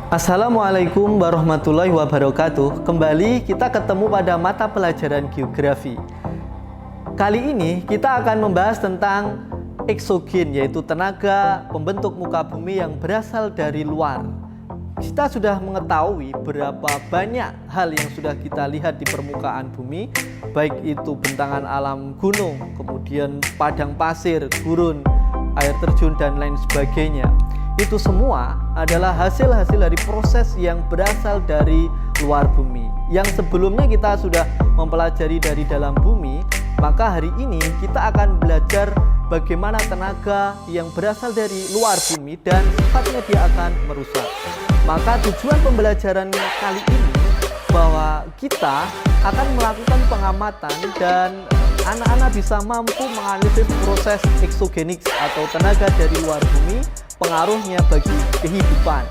Assalamualaikum warahmatullahi wabarakatuh. Kembali kita ketemu pada mata pelajaran geografi. Kali ini kita akan membahas tentang eksogen, yaitu tenaga pembentuk muka bumi yang berasal dari luar. Kita sudah mengetahui berapa banyak hal yang sudah kita lihat di permukaan bumi, baik itu bentangan alam gunung, kemudian padang pasir, gurun, air terjun, dan lain sebagainya. Itu semua adalah hasil-hasil dari proses yang berasal dari luar bumi. Yang sebelumnya kita sudah mempelajari dari dalam bumi, maka hari ini kita akan belajar bagaimana tenaga yang berasal dari luar bumi dan sifatnya dia akan merusak. Maka tujuan pembelajaran kali ini bahwa kita akan melakukan pengamatan dan anak-anak bisa mampu menganalisis proses eksogenik atau tenaga dari luar bumi, pengaruhnya bagi kehidupan.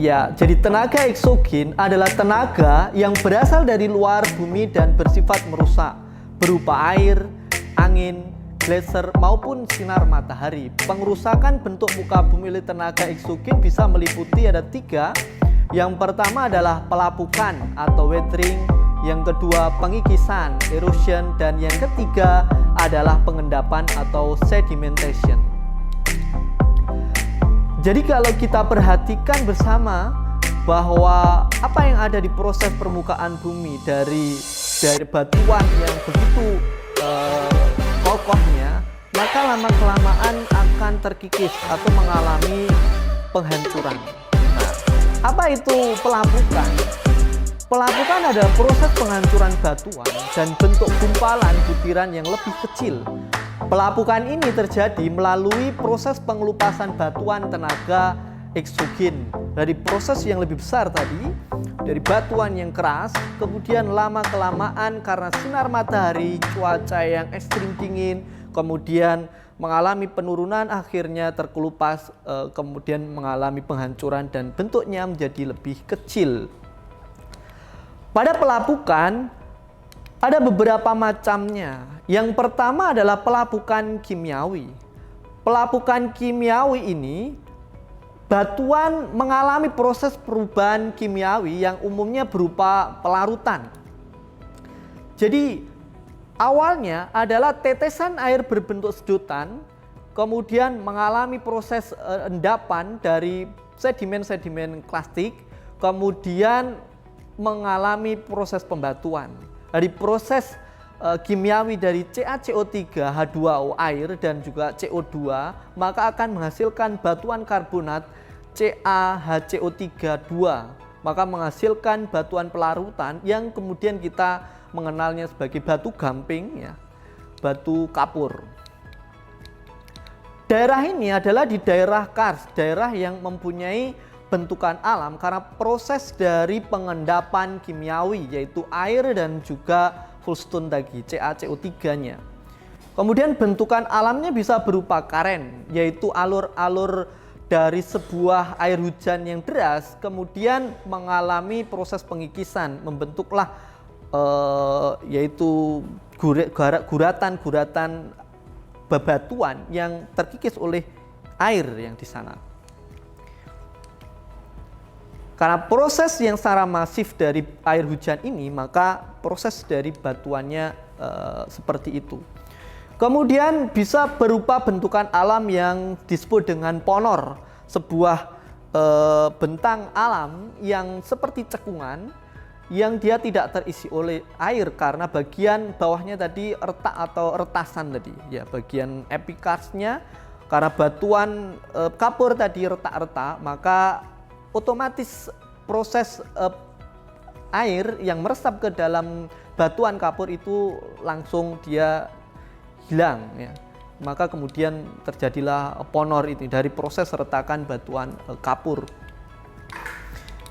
Ya, jadi tenaga eksogen adalah tenaga yang berasal dari luar bumi dan bersifat merusak, berupa air, angin, geyser maupun sinar matahari. Pengerusakan bentuk muka bumi oleh tenaga eksogen bisa meliputi ada 3. Yang pertama adalah pelapukan atau weathering, yang kedua pengikisan, erosion, dan yang ketiga adalah pengendapan atau sedimentation. Jadi kalau kita perhatikan bersama bahwa apa yang ada di proses permukaan bumi dari batuan yang begitu kokohnya, maka lama-kelamaan akan terkikis atau mengalami penghancuran. Nah, apa itu pelapukan? Pelapukan adalah proses penghancuran batuan dan bentuk gumpalan butiran yang lebih kecil. Pelapukan ini terjadi melalui proses pengelupasan batuan tenaga eksogen dari proses yang lebih besar tadi, dari batuan yang keras, kemudian lama-kelamaan karena sinar matahari, cuaca yang ekstrim dingin, kemudian mengalami penurunan, akhirnya terkelupas, kemudian mengalami penghancuran dan bentuknya menjadi lebih kecil. Pada pelapukan ada beberapa macamnya. Yang pertama adalah pelapukan kimiawi. Pelapukan kimiawi ini batuan mengalami proses perubahan kimiawi yang umumnya berupa pelarutan. Jadi awalnya adalah tetesan air berbentuk sedotan, kemudian mengalami proses endapan dari sedimen-sedimen klastik, kemudian mengalami proses pembatuan. Dari proses kimiawi dari CaCO3, H2O air dan juga CO2, maka akan menghasilkan batuan karbonat CaHCO3 maka menghasilkan batuan pelarutan yang kemudian kita mengenalnya sebagai batu gamping, ya, batu kapur. Daerah ini adalah di daerah kars, daerah yang mempunyai bentukan alam karena proses dari pengendapan kimiawi yaitu air dan juga fullstone tadi, CaCO3-nya. Kemudian bentukan alamnya bisa berupa karen, yaitu alur-alur dari sebuah air hujan yang deras kemudian mengalami proses pengikisan, membentuklah yaitu guratan-guratan bebatuan yang terkikis oleh air yang di sana. Karena proses yang secara masif dari air hujan ini, maka proses dari batuannya seperti itu. Kemudian bisa berupa bentukan alam yang disebut dengan ponor, sebuah bentang alam yang seperti cekungan yang dia tidak terisi oleh air karena bagian bawahnya tadi retak atau retasan tadi, ya, bagian epikarsnya karena batuan kapur tadi retak-retak, maka otomatis proses air yang meresap ke dalam batuan kapur itu langsung dia hilang, ya. Maka kemudian terjadilah ponor itu dari proses retakan batuan kapur.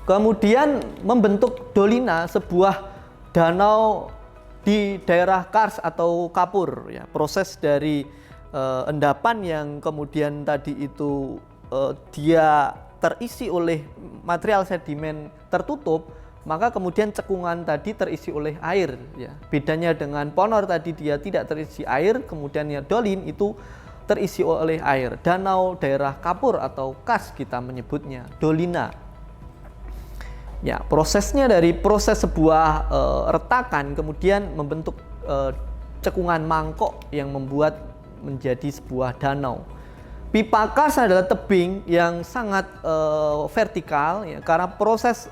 Kemudian membentuk dolina, sebuah danau di daerah kars atau kapur, ya. Proses dari endapan yang kemudian tadi itu dia terisi oleh material sedimen tertutup, maka kemudian cekungan tadi terisi oleh air, ya. Bedanya dengan ponor tadi dia tidak terisi air, kemudian ya dolin itu terisi oleh air. Danau daerah kapur atau karst kita menyebutnya, dolina. Ya, prosesnya dari proses sebuah retakan kemudian membentuk cekungan mangkok yang membuat menjadi sebuah danau. Pipa karst adalah tebing yang sangat vertikal ya, karena proses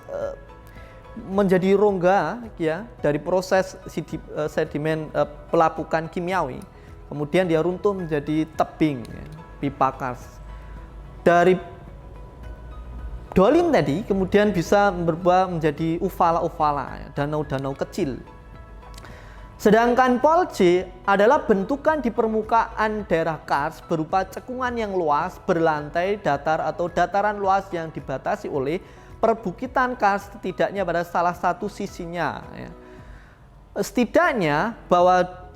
menjadi rongga ya dari proses sedimen pelapukan kimiawi. Kemudian dia runtuh menjadi tebing ya, pipa karst. Dari dolin tadi kemudian bisa berubah menjadi uvala-uvala ya, danau-danau kecil. Sedangkan polje adalah bentukan di permukaan daerah karst berupa cekungan yang luas, berlantai, datar atau dataran luas yang dibatasi oleh perbukitan karst setidaknya pada salah satu sisinya. Ya. Setidaknya bahwa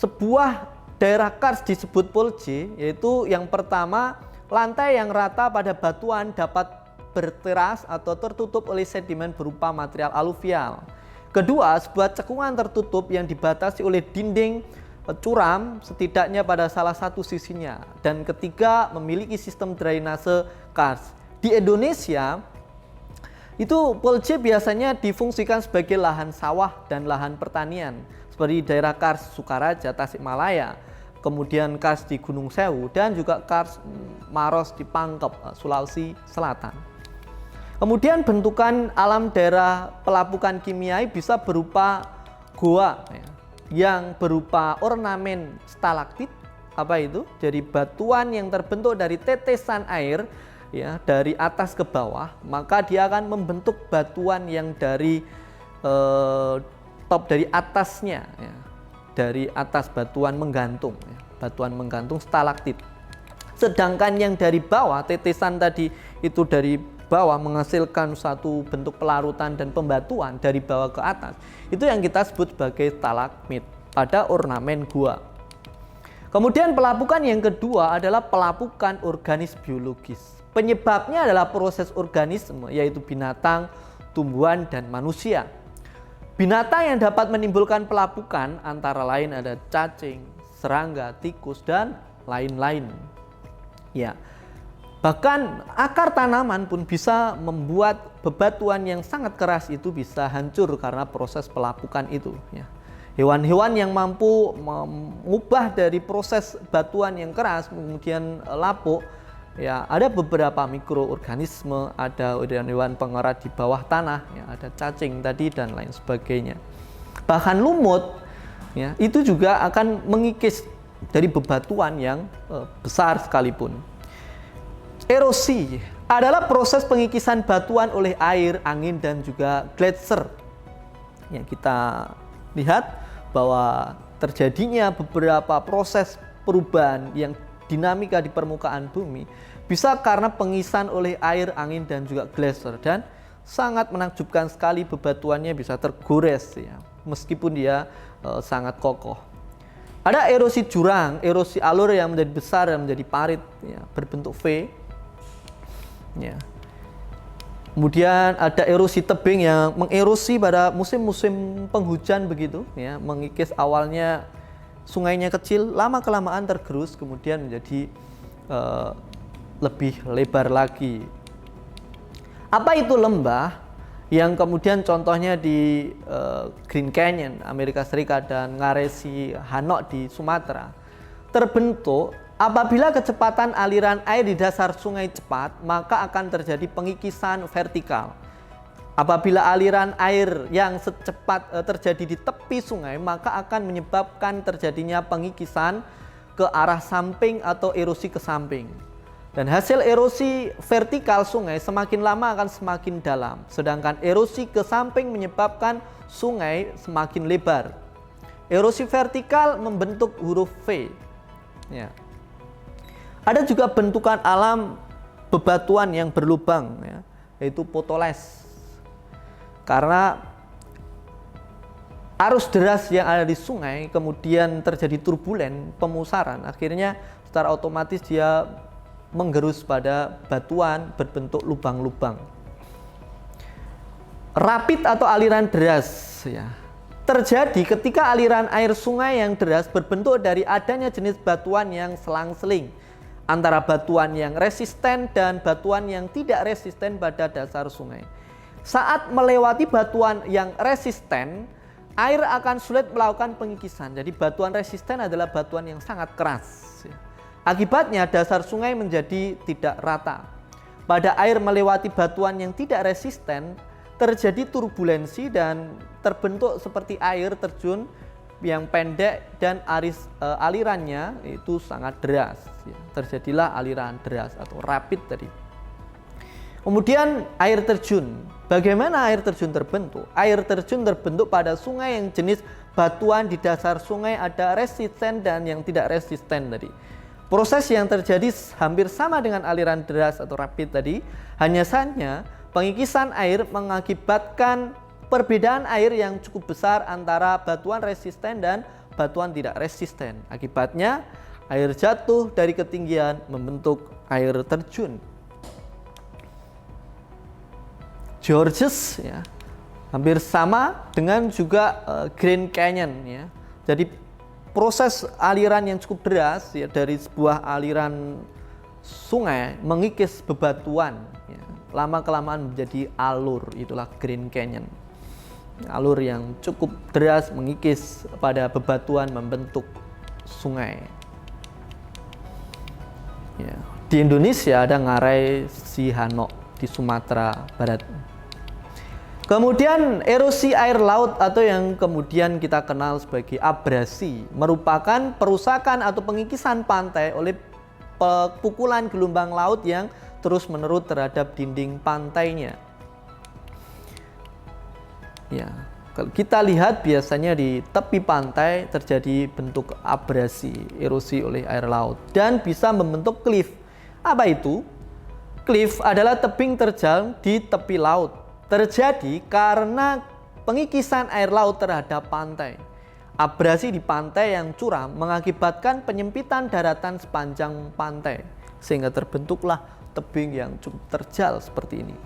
sebuah daerah karst disebut polje, yaitu yang pertama lantai yang rata pada batuan dapat berteras atau tertutup oleh sedimen berupa material aluvial. Kedua, sebuah cekungan tertutup yang dibatasi oleh dinding curam setidaknya pada salah satu sisinya. Dan ketiga, memiliki sistem drainase karst. Di Indonesia, itu polje biasanya difungsikan sebagai lahan sawah dan lahan pertanian, seperti daerah karst Sukaraja, Tasikmalaya, kemudian karst di Gunung Sewu, dan juga karst Maros di Pangkep, Sulawesi Selatan. Kemudian bentukan alam daerah pelapukan kimiawi bisa berupa goa ya, yang berupa ornamen stalaktit, apa itu? Jadi batuan yang terbentuk dari tetesan air ya dari atas ke bawah, maka dia akan membentuk batuan yang dari top dari atasnya ya, dari atas batuan menggantung ya, batuan menggantung stalaktit. Sedangkan yang dari bawah, tetesan tadi itu dari bawah menghasilkan satu bentuk pelarutan dan pembatuan dari bawah ke atas. Itu yang kita sebut sebagai stalagmit pada ornamen gua. Kemudian pelapukan yang kedua adalah pelapukan organis biologis. Penyebabnya adalah proses organisme, yaitu binatang, tumbuhan, dan manusia. Binatang yang dapat menimbulkan pelapukan antara lain ada cacing, serangga, tikus, dan lain-lain. Ya. Bahkan akar tanaman pun bisa membuat bebatuan yang sangat keras itu bisa hancur karena proses pelapukan itu. Ya. Hewan-hewan yang mampu mengubah dari proses batuan yang keras kemudian lapuk, ya ada beberapa mikroorganisme, ada hewan pengerat di bawah tanah, ya, ada cacing tadi dan lain sebagainya. Bahkan lumut, ya, itu juga akan mengikis dari bebatuan yang besar sekalipun. Erosi adalah proses pengikisan batuan oleh air, angin, dan juga gletser. Yang kita lihat bahwa terjadinya beberapa proses perubahan yang dinamika di permukaan bumi bisa karena pengisan oleh air, angin, dan juga gletser. Dan sangat menakjubkan sekali bebatuannya bisa tergores ya, meskipun dia sangat kokoh. Ada erosi jurang, erosi alur yang menjadi besar dan menjadi parit ya, berbentuk V. Ya. Kemudian ada erosi tebing yang mengerosi pada musim-musim penghujan begitu, ya, mengikis awalnya sungainya kecil, lama kelamaan tergerus, kemudian menjadi lebih lebar lagi. Apa itu lembah? Yang kemudian contohnya di Green Canyon, Amerika Serikat, dan Ngaresi Hanok di Sumatera, terbentuk apabila kecepatan aliran air di dasar sungai cepat, maka akan terjadi pengikisan vertikal. Apabila aliran air yang secepat terjadi di tepi sungai, maka akan menyebabkan terjadinya pengikisan ke arah samping atau erosi ke samping. Dan hasil erosi vertikal sungai semakin lama akan semakin dalam, sedangkan erosi ke samping menyebabkan sungai semakin lebar. Erosi vertikal membentuk huruf V. Ya. Ada juga bentukan alam bebatuan yang berlubang, ya, yaitu potoles. Karena arus deras yang ada di sungai kemudian terjadi turbulen, pemusaran, akhirnya secara otomatis dia menggerus pada batuan berbentuk lubang-lubang. Rapid atau aliran deras, ya, terjadi ketika aliran air sungai yang deras berbentuk dari adanya jenis batuan yang selang-seling antara batuan yang resisten dan batuan yang tidak resisten pada dasar sungai. Saat melewati batuan yang resisten, air akan sulit melakukan pengikisan. Jadi batuan resisten adalah batuan yang sangat keras. Akibatnya dasar sungai menjadi tidak rata. Pada air melewati batuan yang tidak resisten, terjadi turbulensi dan terbentuk seperti air terjun yang pendek dan alirannya itu sangat deras. Terjadilah aliran deras atau rapid tadi. Kemudian air terjun. Bagaimana air terjun terbentuk? Air terjun terbentuk pada sungai yang jenis batuan di dasar sungai ada resisten dan yang tidak resisten tadi. Proses yang terjadi hampir sama dengan aliran deras atau rapid tadi, hanya saja pengikisan air mengakibatkan perbedaan air yang cukup besar antara batuan resisten dan batuan tidak resisten. Akibatnya air jatuh dari ketinggian membentuk air terjun. Georges ya, hampir sama dengan juga Grand Canyon ya. Jadi proses aliran yang cukup deras ya, dari sebuah aliran sungai mengikis bebatuan ya, lama-kelamaan menjadi alur, itulah Grand Canyon. Alur yang cukup deras mengikis pada bebatuan membentuk sungai. Ya. Di Indonesia ada Ngarai Sihanouk di Sumatera Barat. Kemudian erosi air laut atau yang kemudian kita kenal sebagai abrasi merupakan perusakan atau pengikisan pantai oleh pukulan gelombang laut yang terus-menerus terhadap dinding pantainya. Ya, kalau kita lihat biasanya di tepi pantai terjadi bentuk abrasi, erosi oleh air laut dan bisa membentuk cliff. Apa itu? Cliff adalah tebing terjal di tepi laut. Terjadi karena pengikisan air laut terhadap pantai. Abrasi di pantai yang curam mengakibatkan penyempitan daratan sepanjang pantai, sehingga terbentuklah tebing yang cukup terjal seperti ini.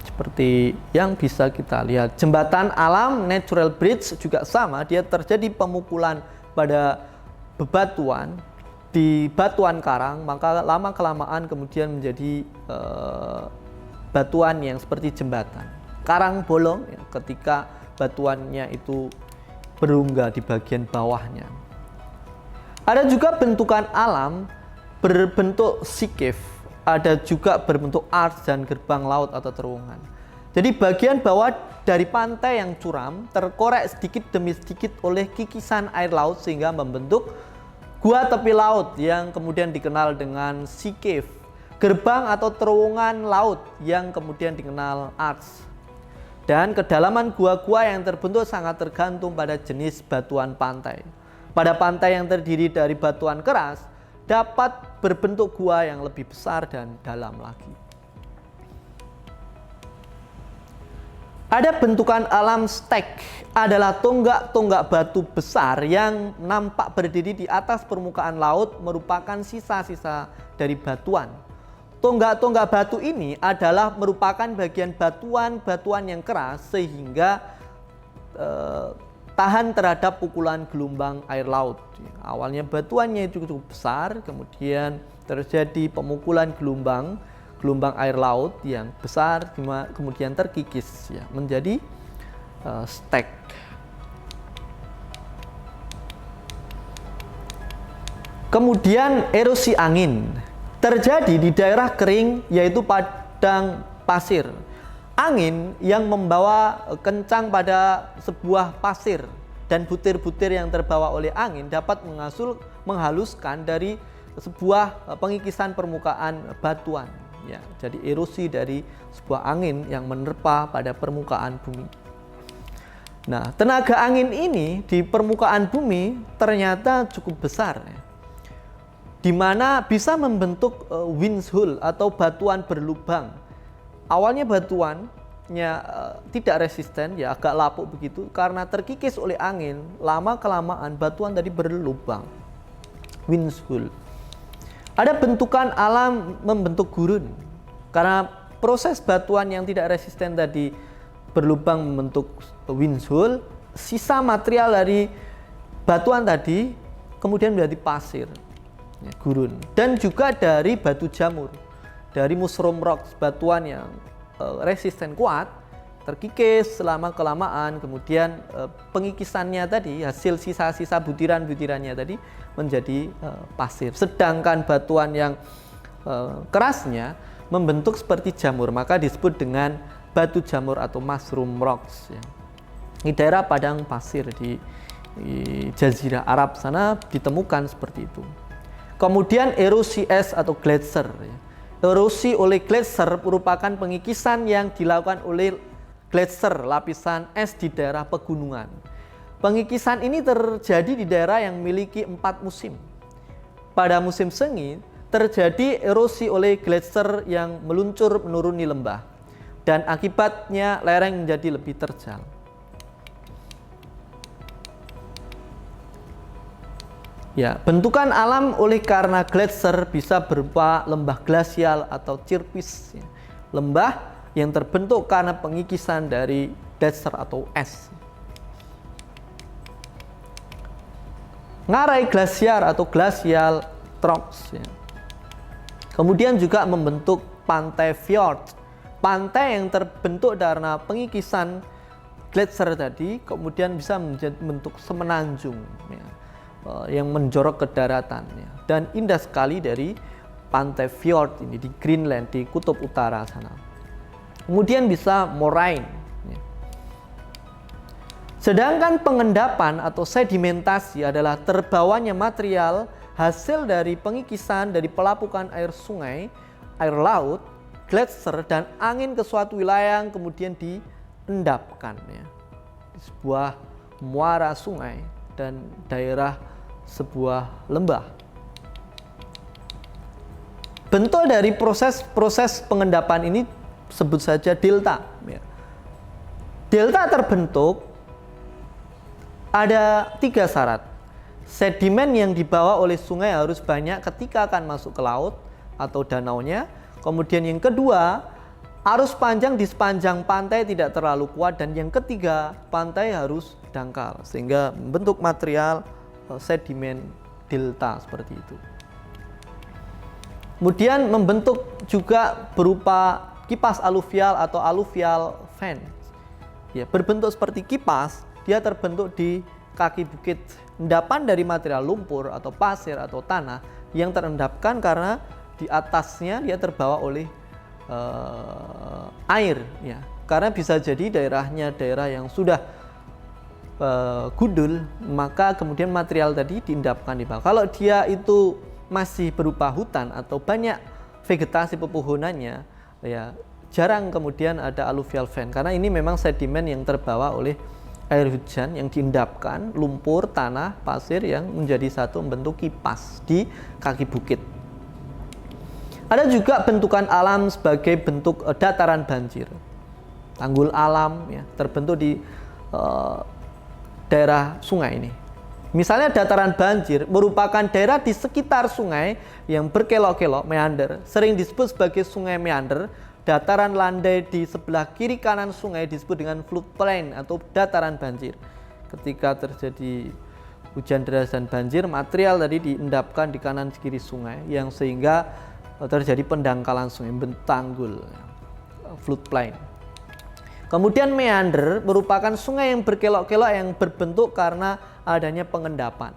Seperti yang bisa kita lihat, jembatan alam natural bridge juga sama, dia terjadi pemukulan pada bebatuan di batuan karang, maka lama-kelamaan kemudian menjadi batuan yang seperti jembatan. Karang bolong ya, ketika batuannya itu berunggah di bagian bawahnya. Ada juga bentukan alam berbentuk sea cave, ada juga berbentuk arch dan gerbang laut atau terowongan. Jadi bagian bawah dari pantai yang curam terkorek sedikit demi sedikit oleh kikisan air laut sehingga membentuk gua tepi laut yang kemudian dikenal dengan sea cave, gerbang atau terowongan laut yang kemudian dikenal arch. Dan kedalaman gua-gua yang terbentuk sangat tergantung pada jenis batuan pantai. Pada pantai yang terdiri dari batuan keras, dapat berbentuk gua yang lebih besar dan dalam lagi. Ada bentukan alam stek, adalah tonggak-tonggak batu besar yang nampak berdiri di atas permukaan laut merupakan sisa-sisa dari batuan. Tonggak-tonggak batu ini adalah merupakan bagian batuan-batuan yang keras sehingga tahan terhadap pukulan gelombang air laut. Awalnya batuannya itu cukup besar, kemudian terjadi pemukulan gelombang air laut yang besar, kemudian terkikis ya, menjadi stek. Kemudian erosi angin terjadi di daerah kering yaitu padang pasir. Angin yang membawa kencang pada sebuah pasir dan butir-butir yang terbawa oleh angin dapat menghaluskan dari sebuah pengikisan permukaan batuan. Ya, jadi erosi dari sebuah angin yang menerpa pada permukaan bumi. Nah, tenaga angin ini di permukaan bumi ternyata cukup besar, ya, di mana bisa membentuk windshole atau batuan berlubang. Awalnya batuannya tidak resisten, ya agak lapuk begitu, karena terkikis oleh angin. Lama-kelamaan batuan tadi berlubang, windshole. Ada bentukan alam membentuk gurun karena proses batuan yang tidak resisten tadi berlubang membentuk windhole, sisa material dari batuan tadi kemudian menjadi pasir, ya, gurun, dan juga dari batu jamur, dari mushroom rocks, batuan yang resisten kuat, terkikis selama kelamaan, kemudian pengikisannya tadi, hasil sisa-sisa butiran-butirannya tadi menjadi pasir. Sedangkan batuan yang kerasnya membentuk seperti jamur, maka disebut dengan batu jamur atau mushroom rocks, ya. Di daerah padang pasir di Jazirah Arab sana ditemukan seperti itu. Kemudian erosi es atau gletser, ya. Erosi oleh gletser merupakan pengikisan yang dilakukan oleh gletser, lapisan es di daerah pegunungan. Pengikisan ini terjadi di daerah yang memiliki 4 musim. Pada musim semi terjadi erosi oleh gletser yang meluncur menuruni lembah, dan akibatnya lereng menjadi lebih terjal. Ya, bentukan alam oleh karena gletser bisa berupa lembah glasial atau cirpis, ya. Lembah yang terbentuk karena pengikisan dari gletser atau es. Ngarai glasiar atau glacial troughs, ya. Kemudian juga membentuk pantai fjord. Pantai yang terbentuk karena pengikisan gletser tadi kemudian bisa membentuk semenanjung, ya, yang menjorok ke daratan, ya. Dan indah sekali dari pantai fjord ini di Greenland, di kutub utara sana. Kemudian bisa moraine, ya. Sedangkan pengendapan atau sedimentasi adalah terbawanya material hasil dari pengikisan dari pelapukan air sungai, air laut, gletser, dan angin ke suatu wilayah yang kemudian diendapkan, ya, di sebuah muara sungai dan daerah sebuah lembah. Bentuk dari proses pengendapan ini sebut saja delta, ya. Delta terbentuk ada 3 syarat. Sedimen yang dibawa oleh sungai harus banyak ketika akan masuk ke laut atau danaunya. Kemudian yang kedua, arus panjang di sepanjang pantai tidak terlalu kuat, dan yang ketiga, pantai harus dangkal sehingga membentuk material sedimen delta seperti itu. Kemudian membentuk juga berupa kipas aluvial atau alluvial vents. Ya, berbentuk seperti kipas, dia terbentuk di kaki bukit. Endapan dari material lumpur atau pasir atau tanah yang terendapkan karena di atasnya dia terbawa oleh air, ya. Karena bisa jadi daerahnya daerah yang sudah gundul, maka kemudian material tadi diendapkan di bawah. Kalau dia itu masih berupa hutan atau banyak vegetasi pepohonannya, ya jarang kemudian ada alluvial vent, karena ini memang sedimen yang terbawa oleh air hujan yang diendapkan, lumpur, tanah, pasir yang menjadi satu membentuk kipas di kaki bukit. Ada juga bentukan alam sebagai bentuk dataran banjir. Tanggul alam, ya, terbentuk di daerah sungai ini. Misalnya dataran banjir merupakan daerah di sekitar sungai yang berkelok-kelok, meander, sering disebut sebagai sungai meander. Dataran landai di sebelah kiri kanan sungai disebut dengan floodplain atau dataran banjir. Ketika terjadi hujan deras dan banjir, material tadi diendapkan di kanan kiri sungai yang sehingga terjadi pendangkalan sungai, tanggul, floodplain. Kemudian meander merupakan sungai yang berkelok-kelok yang berbentuk karena adanya pengendapan.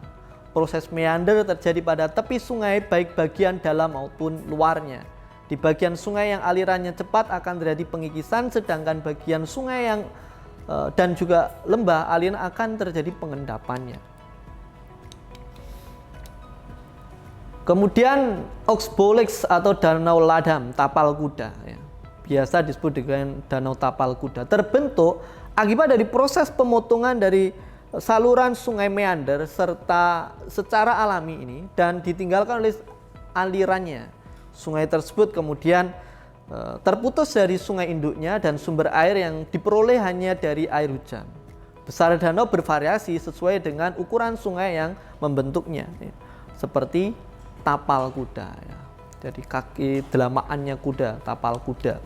Proses meander terjadi pada tepi sungai baik bagian dalam maupun luarnya. Di bagian sungai yang alirannya cepat akan terjadi pengikisan, sedangkan bagian sungai yang dan juga lembah aliran akan terjadi pengendapannya. Kemudian Oxbolex atau danau ladam tapal kuda, ya, biasa disebut dengan danau tapal kuda, terbentuk akibat dari proses pemotongan dari saluran sungai meander serta secara alami ini dan ditinggalkan oleh alirannya. Sungai tersebut kemudian terputus dari sungai induknya dan sumber air yang diperoleh hanya dari air hujan. Besar danau bervariasi sesuai dengan ukuran sungai yang membentuknya, ya, seperti tapal kuda, ya. Jadi kaki delamaannya kuda, tapal kuda.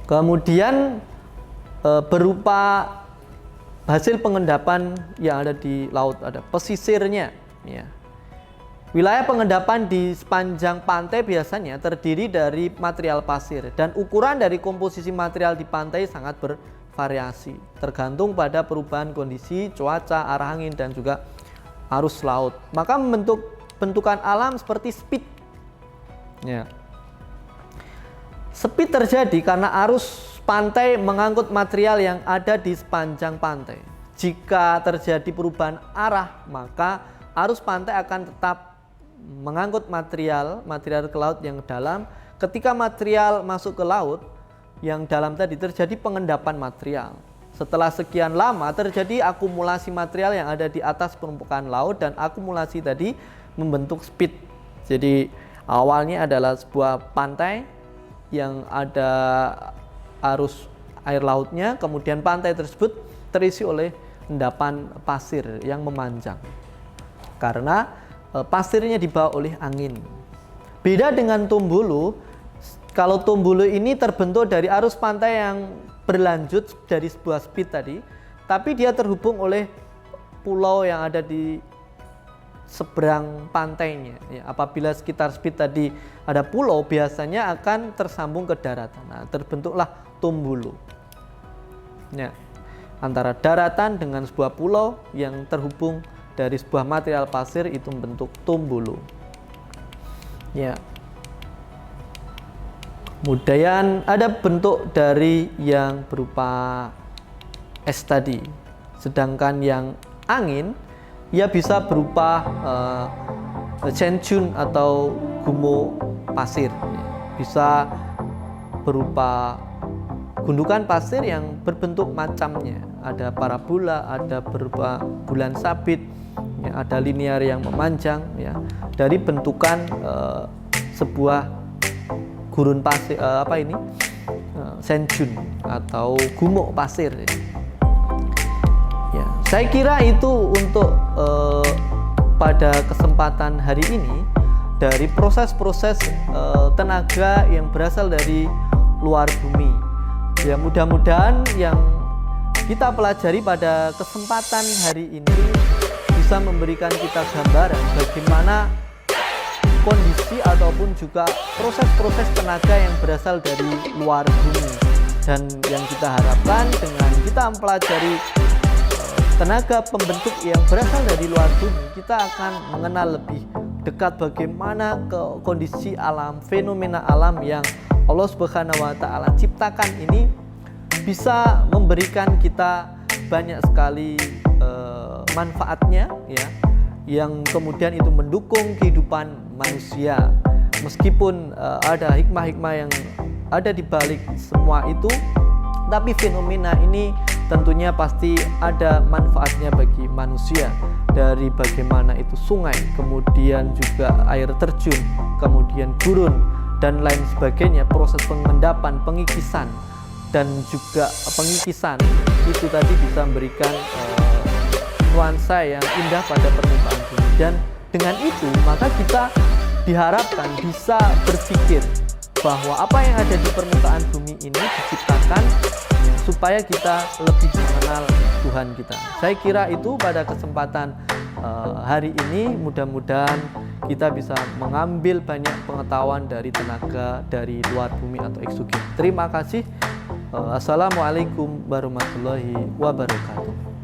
Kemudian berupa hasil pengendapan yang ada di laut, ada pesisirnya ya. Wilayah pengendapan di sepanjang pantai biasanya terdiri dari material pasir dan ukuran dari komposisi material di pantai sangat bervariasi tergantung pada perubahan kondisi cuaca, arah angin dan juga arus laut. Maka membentuk bentukan alam seperti speed. Ya. Speed terjadi karena arus pantai mengangkut material yang ada di sepanjang pantai. Jika terjadi perubahan arah, maka arus pantai akan tetap mengangkut material ke laut yang dalam. Ketika material masuk ke laut yang dalam tadi, terjadi pengendapan material. Setelah sekian lama terjadi akumulasi material yang ada di atas permukaan laut, dan akumulasi tadi membentuk speed. Jadi awalnya adalah sebuah pantai yang ada arus air lautnya, kemudian pantai tersebut terisi oleh endapan pasir yang memanjang karena pasirnya dibawa oleh angin. Beda dengan Tumbulu. Kalau Tumbulu ini terbentuk dari arus pantai yang berlanjut dari sebuah speed tadi, tapi dia terhubung oleh pulau yang ada di seberang pantainya ya. Apabila sekitar speed tadi ada pulau, biasanya akan tersambung ke daratan. Nah, terbentuklah Tumbulu ya, antara daratan dengan sebuah pulau yang terhubung dari sebuah material pasir, itu membentuk Tumbulu ya. Kemudian ada bentuk dari yang berupa es tadi, sedangkan yang angin ia bisa berupa senjun atau gumuk pasir, bisa berupa gundukan pasir yang berbentuk macamnya, ada parabola, ada berupa bulan sabit ya, ada linear yang memanjang ya, dari bentukan sebuah gurun pasir, senjun atau gumuk pasir ya. Saya kira itu untuk pada kesempatan hari ini, dari proses-proses tenaga yang berasal dari luar bumi ya. Mudah-mudahan yang kita pelajari pada kesempatan hari ini bisa memberikan kita gambaran bagaimana kondisi ataupun juga proses-proses tenaga yang berasal dari luar bumi. Dan yang kita harapkan dengan kita mempelajari tenaga pembentuk yang berasal dari luar bumi, kita akan mengenal lebih dekat bagaimana kondisi alam, fenomena alam yang Allah Subhanahu wa Ta'ala ciptakan ini bisa memberikan kita banyak sekali manfaatnya ya, yang kemudian itu mendukung kehidupan manusia. Meskipun ada hikmah-hikmah yang ada di balik semua itu, tapi fenomena ini tentunya pasti ada manfaatnya bagi manusia. Dari bagaimana itu sungai, kemudian juga air terjun, kemudian gurun dan lain sebagainya, proses pengendapan, pengikisan dan juga pengikisan itu tadi bisa memberikan nuansa yang indah pada permukaan bumi. Dan dengan itu maka kita diharapkan bisa berpikir bahwa apa yang ada di permukaan bumi ini diciptakan supaya kita lebih mengenal Tuhan kita. Saya kira itu pada kesempatan hari ini, mudah-mudahan kita bisa mengambil banyak pengetahuan dari tenaga dari luar bumi atau eksogen. Terima kasih. Assalamualaikum warahmatullahi wabarakatuh.